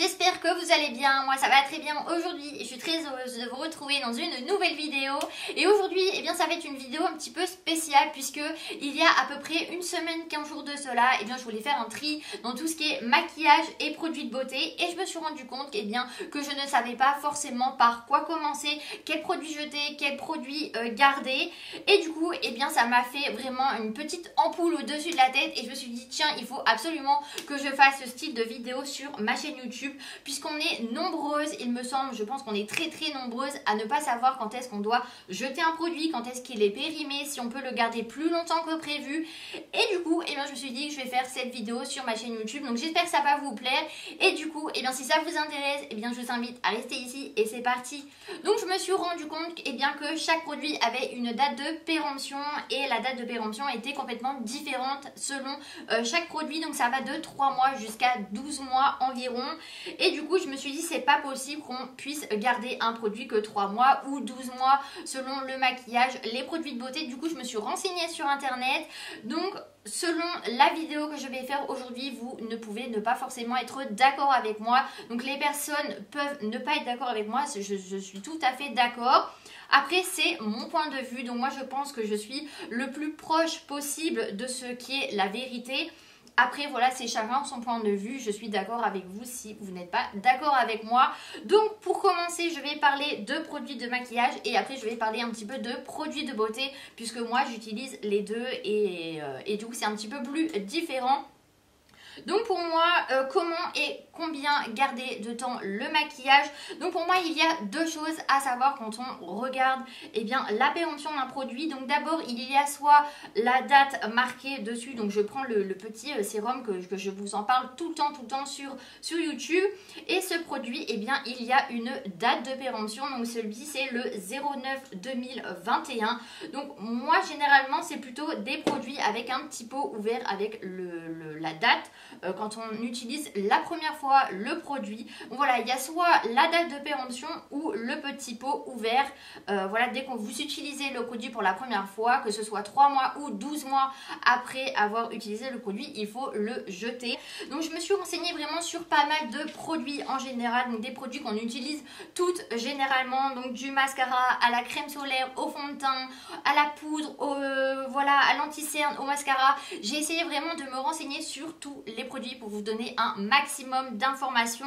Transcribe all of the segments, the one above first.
j'espère que vous allez bien, moi ça va très bien aujourd'hui et je suis très heureuse de vous retrouver dans une nouvelle vidéo. Et aujourd'hui, eh bien ça va être une vidéo un petit peu spéciale puisque il y a à peu près une semaine, 15 jours de cela, eh bien je voulais faire un tri dans tout ce qui est maquillage et produits de beauté et je me suis rendu compte eh bien, que je ne savais pas forcément par quoi commencer, quels produits jeter, quels produits garder. Et du coup, eh bien ça m'a fait vraiment une petite ampoule au-dessus de la tête et je me suis dit tiens, il faut absolument que je fasse ce style de vidéo sur ma chaîne YouTube puisqu'on est nombreuses, il me semble, je pense qu'on est très nombreuses à ne pas savoir quand est-ce qu'on doit jeter un produit, quand est-ce qu'il est périmé, si on peut le garder plus longtemps que prévu. Et du coup, eh bien, je me suis dit que je vais faire cette vidéo sur ma chaîne YouTube, donc j'espère que ça va vous plaire. Et du coup, eh bien, si ça vous intéresse, eh bien, je vous invite à rester ici et c'est parti. Donc je me suis rendu compte eh bien, que chaque produit avait une date de péremption et la date de péremption était complètement différente selon chaque produit, donc ça va de 3 mois jusqu'à 12 mois environ. Et du coup je me suis dit c'est pas possible qu'on puisse garder un produit que 3 mois ou 12 mois selon le maquillage, les produits de beauté. Du coup je me suis renseignée sur internet, donc selon la vidéo que je vais faire aujourd'hui, vous ne pouvez ne pas forcément être d'accord avec moi. Donc les personnes peuvent ne pas être d'accord avec moi, je suis tout à fait d'accord. Après c'est mon point de vue, donc moi je pense que je suis le plus proche possible de ce qui est la vérité. Après voilà, c'est chacun son point de vue, je suis d'accord avec vous si vous n'êtes pas d'accord avec moi. Donc pour commencer, je vais parler de produits de maquillage et après je vais parler un petit peu de produits de beauté puisque moi j'utilise les deux et du coup c'est un petit peu plus différent. Donc pour moi, comment et combien garder de temps le maquillage? Donc pour moi, il y a deux choses à savoir quand on regarde eh bien, la péremption d'un produit. Donc d'abord, il y a soit la date marquée dessus. Donc je prends le petit sérum que je vous en parle tout le temps sur YouTube. Et ce produit, eh bien, il y a une date de péremption. Donc celui-ci, c'est le 09-2021. Donc moi, généralement, c'est plutôt des produits avec un petit pot ouvert avec la date. Quand on utilise la première fois le produit. Donc voilà, il y a soit la date de péremption ou le petit pot ouvert. Voilà, dès qu'on vous utilisez le produit pour la première fois, que ce soit 3 mois ou 12 mois après avoir utilisé le produit, il faut le jeter. Donc je me suis renseignée vraiment sur pas mal de produits en général, donc des produits qu'on utilise toutes généralement, donc du mascara à la crème solaire, au fond de teint, à la poudre, voilà, à l'anti-cerne, au mascara. J'ai essayé vraiment de me renseigner sur tous les produits pour vous donner un maximum d'informations.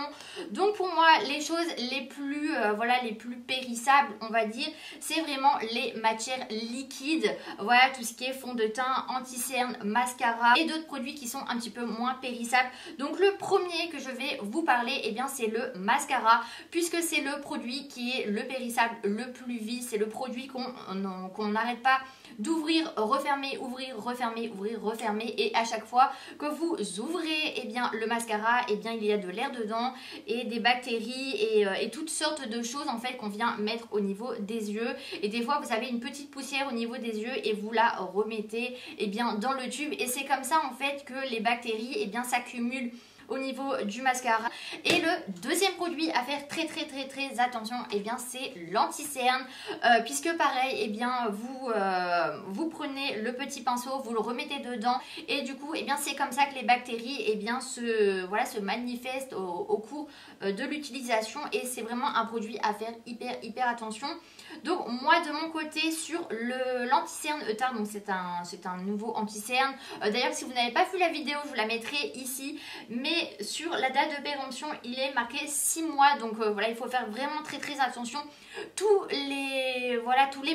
Donc pour moi les choses les plus voilà, les plus périssables on va dire, c'est vraiment les matières liquides. Voilà, tout ce qui est fond de teint, anti-cerne, mascara et d'autres produits qui sont un petit peu moins périssables. Donc le premier que je vais vous parler eh bien c'est le mascara puisque c'est le produit qui est le périssable le plus vite. C'est le produit qu'on n'arrête pas d'ouvrir, refermer, ouvrir, refermer, ouvrir, refermer et à chaque fois que vous ouvrez eh bien, le mascara, eh bien, il y a de l'air dedans et des bactéries et toutes sortes de choses en fait qu'on vient mettre au niveau des yeux. Et des fois vous avez une petite poussière au niveau des yeux et vous la remettez eh bien, dans le tube et c'est comme ça en fait que les bactéries eh bien, s'accumulent au niveau du mascara. Et le deuxième produit à faire très attention eh bien c'est l'anti-cerne puisque pareil eh bien vous prenez le petit pinceau, vous le remettez dedans et du coup eh bien c'est comme ça que les bactéries eh bien se manifestent au cours de l'utilisation et c'est vraiment un produit à faire hyper attention. Donc moi de mon côté sur l'anti-cerne Eutard, donc c'est un nouveau anti-cerne. D'ailleurs si vous n'avez pas vu la vidéo je vous la mettrai ici, mais sur la date de péremption il est marqué 6 mois, donc voilà, il faut faire vraiment très attention. Tous les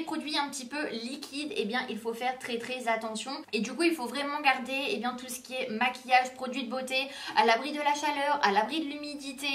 produits un petit peu liquides eh bien il faut faire très attention et du coup il faut vraiment garder eh bien tout ce qui est maquillage, produits de beauté à l'abri de la chaleur, à l'abri de l'humidité,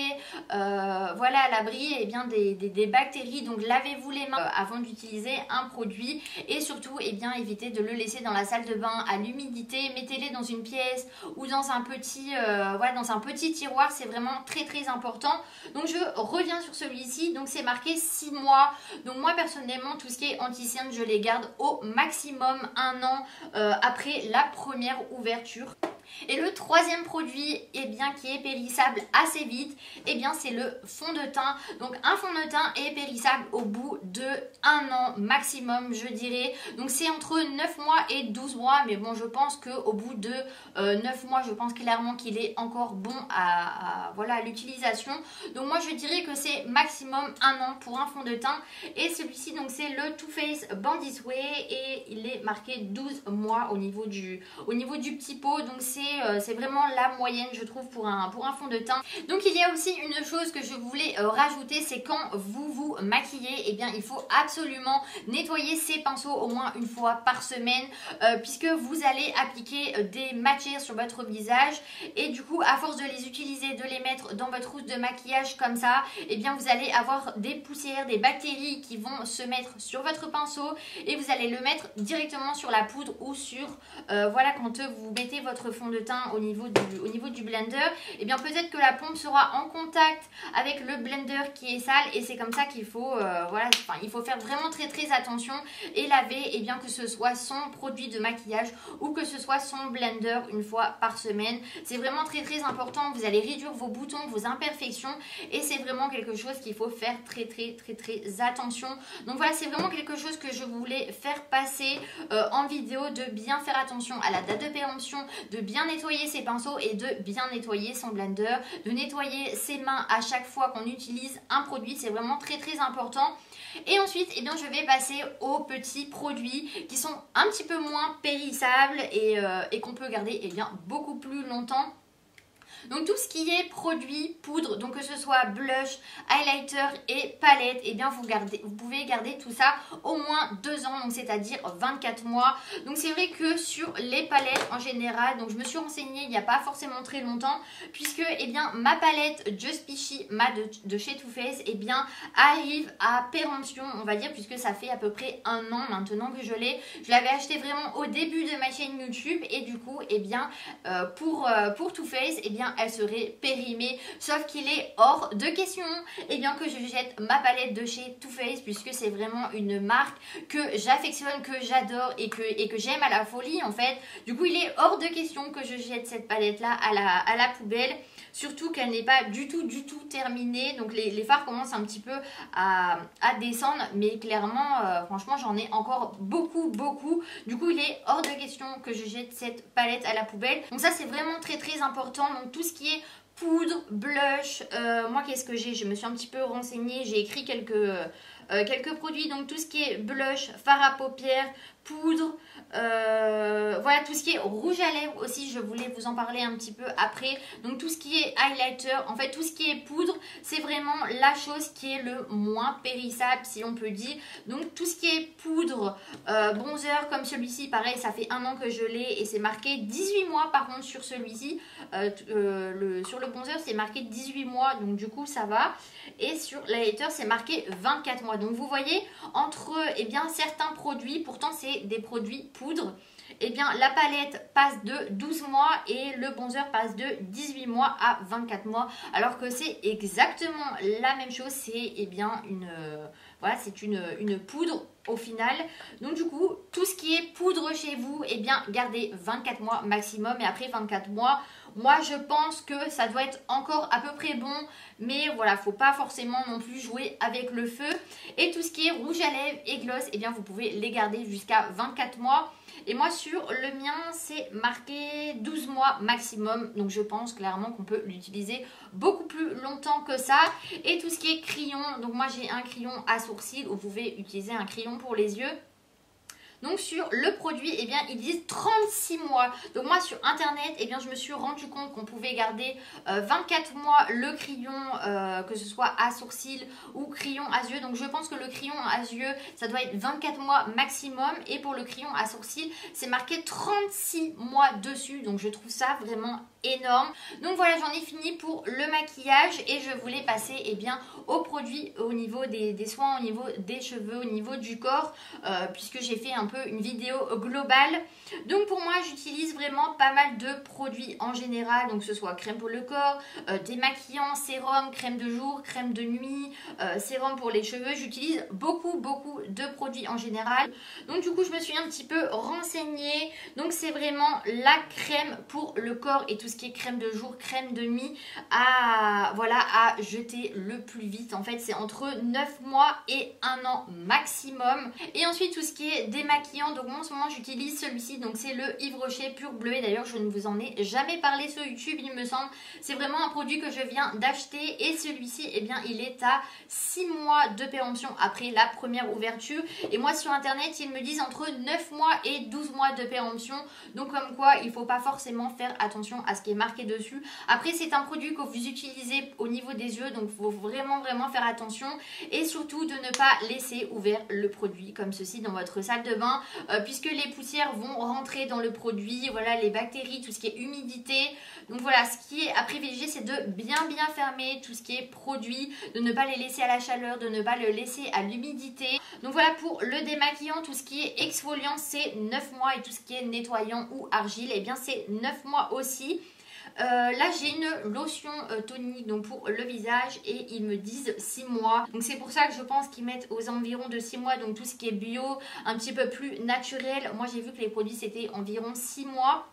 voilà, à l'abri eh bien des bactéries. Donc lavez-vous les mains avant d'utiliser un produit et surtout eh bien évitez de le laisser dans la salle de bain à l'humidité, mettez-les dans une pièce ou dans un petit voilà, dans un petit tiroir, c'est vraiment très important. Donc je reviens sur celui-ci, donc c'est marqué 6 mois. Donc moi personnellement tout ce qui est anti-cerne je les garde au maximum 1 an après la première ouverture. Et le troisième produit, eh bien, qui est périssable assez vite, eh bien, c'est le fond de teint. Donc un fond de teint est périssable au bout de 1 an maximum, je dirais. Donc c'est entre 9 mois et 12 mois, mais bon, je pense qu'au bout de 9 mois, je pense clairement qu'il est encore bon à l'utilisation. Donc moi, je dirais que c'est maximum 1 an pour un fond de teint. Et celui-ci, donc c'est le Too Faced Born This Way et il est marqué 12 mois au niveau du petit pot. Donc c'est vraiment la moyenne, je trouve, pour un fond de teint. Donc il y a aussi une chose que je voulais rajouter, c'est quand vous vous maquillez, eh bien il faut absolument nettoyer ses pinceaux au moins une fois par semaine, puisque vous allez appliquer des matières sur votre visage et du coup à force de les utiliser, de les mettre dans votre housse de maquillage comme ça, eh bien vous allez avoir des poussières, des bactéries qui vont se mettre sur votre pinceau et vous allez le mettre directement sur la poudre ou sur voilà, quand vous mettez votre fond de teint au niveau du blender, et bien peut-être que la pompe sera en contact avec le blender qui est sale et c'est comme ça qu'il faut voilà, enfin, il faut faire vraiment très attention et laver, et bien que ce soit son produit de maquillage ou que ce soit son blender une fois par semaine. C'est vraiment très important, vous allez réduire vos boutons, vos imperfections et c'est vraiment quelque chose qu'il faut faire très attention. Donc voilà, c'est vraiment quelque chose que je voulais faire passer en vidéo, de bien faire attention à la date de péremption, de bien nettoyer ses pinceaux et de bien nettoyer son blender, de nettoyer ses mains à chaque fois qu'on utilise un produit, c'est vraiment très important. Et ensuite, eh bien, je vais passer aux petits produits qui sont un petit peu moins périssables et qu'on peut garder eh bien, beaucoup plus longtemps. Donc tout ce qui est produit, poudre, donc que ce soit blush, highlighter et palette, et eh bien vous pouvez garder tout ça au moins 2 ans, donc c'est-à-dire 24 mois. Donc c'est vrai que sur les palettes en général, donc je me suis renseignée il n'y a pas forcément très longtemps, puisque eh bien ma palette Just Peachy matte de chez Too Faced eh bien arrive à péremption, on va dire, puisque ça fait à peu près 1 an maintenant que je l'ai. Je l'avais acheté vraiment au début de ma chaîne YouTube et du coup eh bien pour Too Faced eh bien elle serait périmée, sauf qu'il est hors de question et bien que je jette ma palette de chez Too Faced, puisque c'est vraiment une marque que j'affectionne, que j'adore et que j'aime à la folie en fait. Du coup il est hors de question que je jette cette palette là à la poubelle, surtout qu'elle n'est pas du tout terminée. Donc les fards commencent un petit peu à descendre, mais clairement franchement j'en ai encore beaucoup. Du coup il est hors de question que je jette cette palette à la poubelle. Donc ça c'est vraiment très important. Donc tout ce qui est poudre, blush, moi qu'est-ce que j'ai? Je me suis un petit peu renseignée, j'ai écrit quelques produits. Donc tout ce qui est blush, fard à paupières, poudre, voilà, tout ce qui est rouge à lèvres aussi, je voulais vous en parler un petit peu après. Donc tout ce qui est highlighter, en fait tout ce qui est poudre, c'est vraiment la chose qui est le moins périssable si on peut dire. Donc tout ce qui est poudre, bronzer comme celui-ci, pareil, ça fait 1 an que je l'ai et c'est marqué 18 mois par contre sur celui-ci. Sur le bronzer c'est marqué 18 mois, donc du coup ça va. Et sur l'highlighter c'est marqué 24 mois. Donc vous voyez, entre eh bien, certains produits, pourtant c'est des produits poudre, eh bien la palette passe de 12 mois et le bronzer passe de 18 mois à 24 mois, alors que c'est exactement la même chose. C'est eh bien voilà, c'est une poudre au final. Donc du coup tout ce qui est poudre chez vous, eh bien gardez 24 mois maximum, et après 24 mois moi je pense que ça doit être encore à peu près bon, mais voilà, faut pas forcément non plus jouer avec le feu. Et tout ce qui est rouge à lèvres et gloss, eh bien vous pouvez les garder jusqu'à 24 mois. Et moi sur le mien c'est marqué 12 mois maximum, donc je pense clairement qu'on peut l'utiliser beaucoup plus longtemps que ça. Et tout ce qui est crayon, donc moi j'ai un crayon à sourcils, vous pouvez utiliser un crayon pour les yeux. Donc sur le produit, eh bien ils disent 36 mois. Donc moi sur internet, eh bien je me suis rendu compte qu'on pouvait garder 24 mois le crayon, que ce soit à sourcils ou crayon à yeux. Donc je pense que le crayon à yeux, ça doit être 24 mois maximum. Et pour le crayon à sourcils, c'est marqué 36 mois dessus. Donc je trouve ça vraiment énorme. Donc voilà, j'en ai fini pour le maquillage et je voulais passer aux produits au niveau des soins, au niveau des cheveux, au niveau du corps, puisque j'ai fait un peu une vidéo globale. Donc pour moi, j'utilise vraiment pas mal de produits en général, donc que ce soit crème pour le corps, démaquillant, sérum, crème de jour, crème de nuit, sérum pour les cheveux. J'utilise beaucoup de produits en général. Donc du coup, je me suis un petit peu renseignée. Donc c'est vraiment la crème pour le corps et tout ce qui est crème de jour, crème de nuit à jeter le plus vite. En fait, c'est entre 9 mois et 1 an maximum. Et ensuite, tout ce qui est démaquillant. Donc moi, en ce moment, j'utilise celui-ci. Donc c'est le Yves Rocher Pur Bleu. Et d'ailleurs, je ne vous en ai jamais parlé sur YouTube, il me semble. C'est vraiment un produit que je viens d'acheter. Et celui-ci, eh bien, il est à 6 mois de péremption après la première ouverture. Et moi, sur Internet, ils me disent entre 9 mois et 12 mois de péremption. Donc comme quoi, il ne faut pas forcément faire attention à ce qui est marqué dessus. Après, c'est un produit que vous utilisez au niveau des yeux. Donc il faut vraiment faire attention. Et surtout, de ne pas laisser ouvert le produit comme ceci dans votre salle de bain. Puisque les poussières vont rentrer dans le produit. Voilà, les bactéries, tout ce qui est humidité. Donc voilà, ce qui est à privilégier, c'est de bien fermer tout ce qui est produit. De ne pas les laisser à la chaleur, de ne pas le laisser à l'humidité. Donc voilà, pour le démaquillant, tout ce qui est exfoliant, c'est 9 mois. Et tout ce qui est nettoyant ou argile, eh bien c'est 9 mois aussi. Là j'ai une lotion tonique donc pour le visage et ils me disent 6 mois. Donc c'est pour ça que je pense qu'ils mettent aux environs de 6 mois. Donc tout ce qui est bio, un petit peu plus naturel. Moi j'ai vu que les produits c'était environ 6 mois.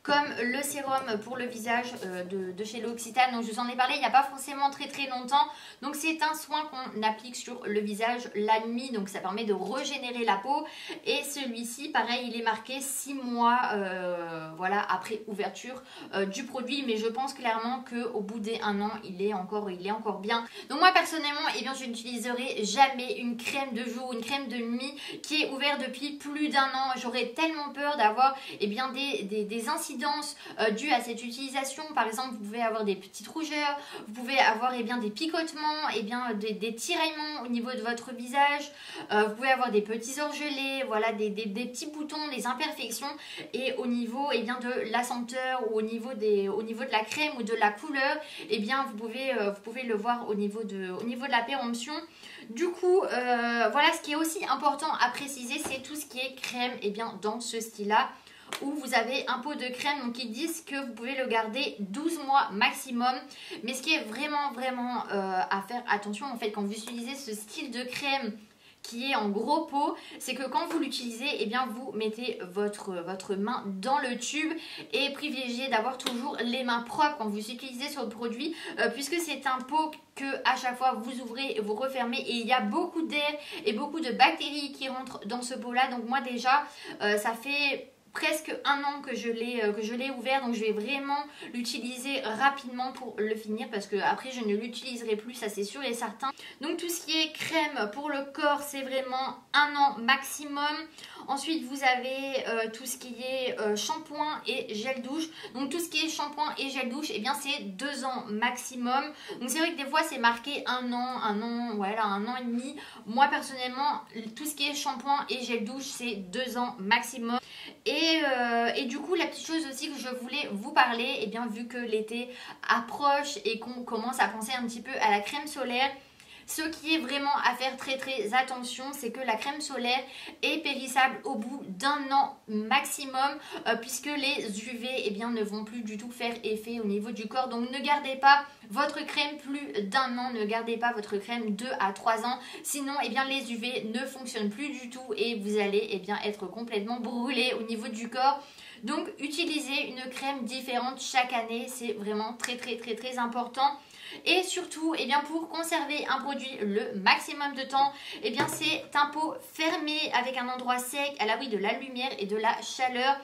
Comme le sérum pour le visage de chez L'Occitane. Donc je vous en ai parlé il n'y a pas forcément très longtemps. Donc c'est un soin qu'on applique sur le visage la nuit. Donc ça permet de régénérer la peau. Et celui-ci, pareil, il est marqué 6 mois voilà, après ouverture du produit. Mais je pense clairement qu'au bout des 1 an, il est encore bien. Donc moi personnellement, eh bien, je n'utiliserai jamais une crème de jour, une crème de nuit qui est ouverte depuis plus d'1 an. J'aurais tellement peur d'avoir des incidences dues à cette utilisation. Par exemple, vous pouvez avoir des petites rougeurs, vous pouvez avoir des picotements, des tiraillements au niveau de votre visage, vous pouvez avoir des petits orgelets, voilà, des petits boutons, des imperfections. Et au niveau de la senteur ou au niveau de la crème ou de la couleur, vous pouvez le voir au niveau de la péremption. Du coup, voilà, ce qui est aussi important à préciser, c'est tout ce qui est crème dans ce style-là, où vous avez un pot de crème, donc ils disent que vous pouvez le garder 12 mois maximum. Mais ce qui est vraiment à faire attention en fait quand vous utilisez ce style de crème qui est en gros pot, c'est que quand vous l'utilisez, vous mettez votre main dans le tube et privilégiez d'avoir toujours les mains propres quand vous utilisez ce produit, puisque c'est un pot que à chaque fois vous ouvrez et vous refermez et il y a beaucoup d'air et beaucoup de bactéries qui rentrent dans ce pot là. Donc moi déjà, ça fait presque 1 an que je l'ai ouvert, donc je vais vraiment l'utiliser rapidement pour le finir parce que après je ne l'utiliserai plus, ça c'est sûr et certain. Donc tout ce qui est crème pour le corps, c'est vraiment 1 an maximum. Ensuite vous avez tout ce qui est shampoing et gel douche. Donc tout ce qui est shampoing et gel douche, c'est 2 ans maximum. Donc c'est vrai que des fois c'est marqué 1 an, voilà, 1 an et demi. Moi personnellement, tout ce qui est shampoing et gel douche, c'est 2 ans maximum. Et du coup, la petite chose aussi que je voulais vous parler, vu que l'été approche et qu'on commence à penser un petit peu à la crème solaire, ce qui est vraiment à faire très attention, c'est que la crème solaire est périssable au bout d'1 an maximum, puisque les UV ne vont plus du tout faire effet au niveau du corps. Donc ne gardez pas votre crème plus d'1 an, ne gardez pas votre crème 2 à 3 ans, sinon les UV ne fonctionnent plus du tout et vous allez être complètement brûlé au niveau du corps. Donc utilisez une crème différente chaque année, c'est vraiment très important. Et surtout, pour conserver un produit le maximum de temps, c'est un pot fermé avec un endroit sec à l'abri de la lumière et de la chaleur.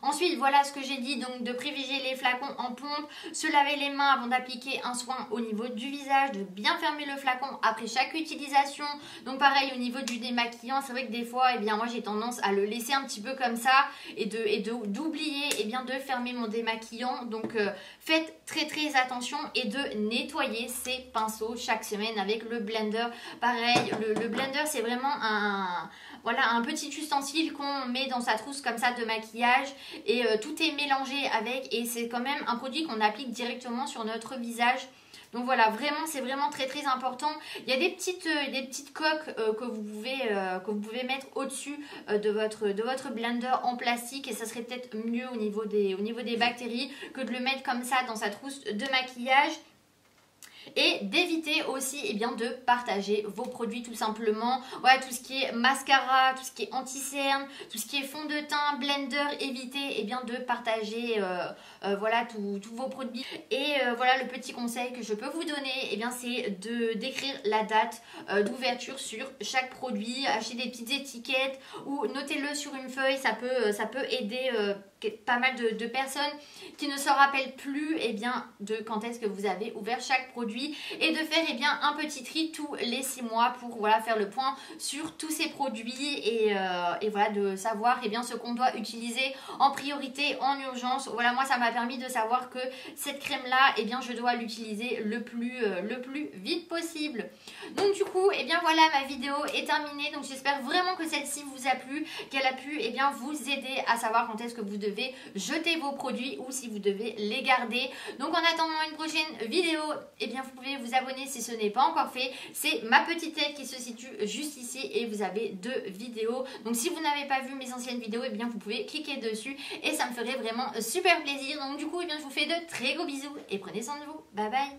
Ensuite, voilà ce que j'ai dit, donc de privilégier les flacons en pompe, se laver les mains avant d'appliquer un soin au niveau du visage, de bien fermer le flacon après chaque utilisation. Donc pareil au niveau du démaquillant, c'est vrai que des fois, moi j'ai tendance à le laisser un petit peu comme ça et d'oublier de fermer mon démaquillant. Donc faites très attention et de nettoyer ces pinceaux chaque semaine avec le blender. Pareil, le blender c'est vraiment voilà, un petit ustensile qu'on met dans sa trousse comme ça de maquillage et tout est mélangé avec et c'est quand même un produit qu'on applique directement sur notre visage. Donc voilà, vraiment, c'est vraiment très très important. Il y a des petites coques que vous pouvez mettre au-dessus de votre blender en plastique et ça serait peut-être mieux au niveau des bactéries que de le mettre comme ça dans sa trousse de maquillage. Et d'éviter aussi de partager vos produits tout simplement. Voilà, tout ce qui est mascara, tout ce qui est anti-cerne, tout ce qui est fond de teint, blender, évitez de partager voilà, tous vos produits. Et voilà, le petit conseil que je peux vous donner, c'est d'écrire la date d'ouverture sur chaque produit, acheter des petites étiquettes ou notez-le sur une feuille, ça peut aider pas mal de personnes qui ne se rappellent plus de quand est-ce que vous avez ouvert chaque produit et de faire un petit tri tous les 6 mois pour voilà, faire le point sur tous ces produits et voilà, de savoir ce qu'on doit utiliser en priorité, en urgence. Voilà, moi ça m'a permis de savoir que cette crème là je dois l'utiliser le plus vite possible. Donc du coup voilà, ma vidéo est terminée. Donc j'espère vraiment que celle-ci vous a plu, qu'elle a pu vous aider à savoir quand est-ce que vous devez jeter vos produits ou si vous devez les garder. Donc en attendant une prochaine vidéo, vous pouvez vous abonner si ce n'est pas encore fait. C'est ma petite tête qui se situe juste ici et vous avez 2 vidéos. Donc si vous n'avez pas vu mes anciennes vidéos, vous pouvez cliquer dessus et ça me ferait vraiment super plaisir. Donc du coup, je vous fais de très gros bisous et prenez soin de vous. Bye bye.